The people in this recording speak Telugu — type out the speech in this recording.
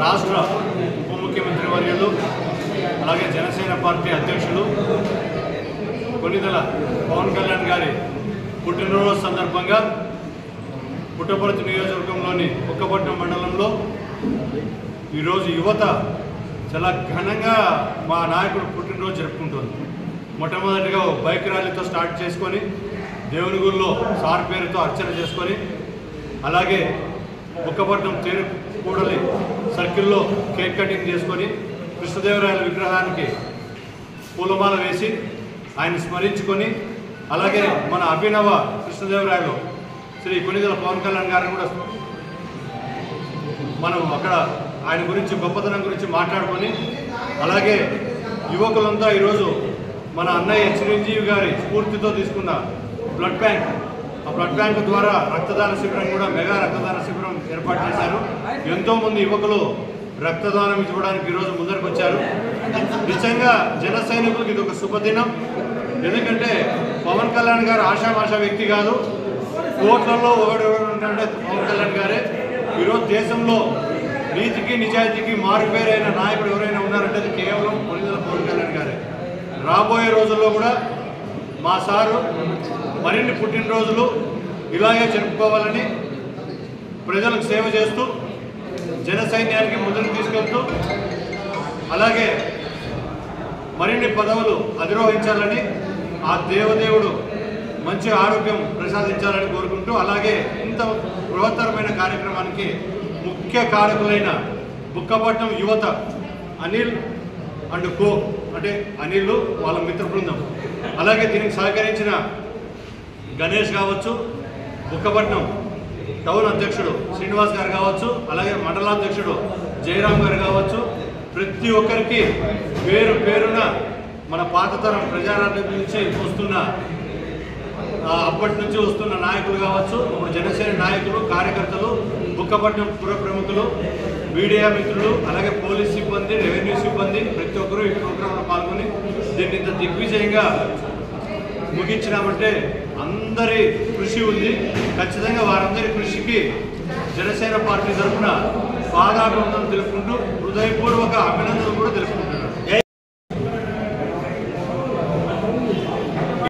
రాష్ట్ర ఉప ముఖ్యమంత్రి వర్యులు అలాగే జనసేన పార్టీ అధ్యక్షులు కొణిదెల పవన్ కళ్యాణ్ గారి పుట్టినరోజు సందర్భంగా పుట్టపర్తి నియోజకవర్గంలోని బుక్కపట్నం మండలంలో ఈరోజు యువత చాలా ఘనంగా మా నాయకుడు పుట్టినరోజు జరుపుకుంటుంది. మొట్టమొదటిగా బైక్ ర్యాలీతో స్టార్ట్ చేసుకొని దేవుని గుళ్ళో సార్ పేరుతో అర్చన చేసుకొని అలాగే బుక్కపట్నం తేరు కూడలి సర్కిల్లో కేక్ కటింగ్ చేసుకొని కృష్ణదేవరాయల విగ్రహానికి పూలమాల వేసి ఆయన స్మరించుకొని అలాగే మన అభినవ కృష్ణదేవరాయలు శ్రీ కొణిదెల పవన్ కళ్యాణ్ గారిని కూడా మనం అక్కడ ఆయన గురించి గొప్పతనం గురించి మాట్లాడుకొని అలాగే యువకులంతా ఈరోజు మన అన్నయ్య చిరంజీవి గారి స్ఫూర్తితో తీసుకున్న బ్లడ్ బ్యాంక్ ఆ బ్లడ్ బ్యాంక్ ద్వారా రక్తదాన శిబిరం కూడా మెగా రక్తదాన శిబిరం ఏర్పాటు చేశారు. ఎంతోమంది యువకులు రక్తదానం ఇవ్వడానికి ఈరోజు ముందరికి వచ్చారు. నిజంగా జన సైనికులకు ఇది ఒక శుభదినం. ఎందుకంటే పవన్ కళ్యాణ్ గారు ఆషామాషా వ్యక్తి కాదు. కోట్లలో ఒకడెవరు ఉంటే పవన్ కళ్యాణ్ గారే. ఈరోజు దేశంలో నీతికి నిజాయితీకి మారుపేరైన నాయకుడు ఎవరైనా ఉన్నారంటే అది కేవలం కొణిదెల పవన్ కళ్యాణ్ గారే. రాబోయే రోజుల్లో కూడా మా సారు మరిన్ని పుట్టినరోజులు ఇలాగే జరుపుకోవాలని ప్రజలకు సేవ చేస్తూ జన సైన్యానికి ముందుకు తీసుకెళ్తూ అలాగే మరిన్ని పదవులు అధిరోహించాలని ఆ దేవదేవుడు మంచి ఆరోగ్యం ప్రసాదించాలని కోరుకుంటూ అలాగే ఇంత బృహత్తరమైన కార్యక్రమానికి ముఖ్య కారకులైన బుక్కపట్నం యువత అనిల్ అండ్ కో అంటే అనిల్ వాళ్ళ మిత్ర బృందం అలాగే దీనికి సహకరించిన గణేష్ కావచ్చు, బుక్కపట్నం టౌన్ అధ్యక్షుడు శ్రీనివాస్ గారు కావచ్చు, అలాగే మండలాధ్యక్షుడు జయరామ్ గారు కావచ్చు, ప్రతి ఒక్కరికి పేరు పేరున మన పాతతరం ప్రజారాజ్యం నుంచి వస్తున్న అప్పటి నుంచి వస్తున్న నాయకులు కావచ్చు, ఇప్పుడు జనసేన నాయకులు కార్యకర్తలు బుక్కపట్నం పుర ప్రముఖులు మీడియా మిత్రులు అలాగే పోలీస్ సిబ్బంది రెవెన్యూ సిబ్బంది ప్రతి ఒక్కరూ ఈ ప్రోగ్రాంలో పాల్గొని దీన్ని ఇంత దిగ్విజయంగా ముగించినామంటే అందరి కృషి ఉంది. ఖచ్చితంగా వారందరి కృషికి జనసేన పార్టీ తరఫున పాదాభివందనం తెలుపుకుంటూ హృదయపూర్వక అభినందనలు కూడా తెలుపుకుంటున్నాను.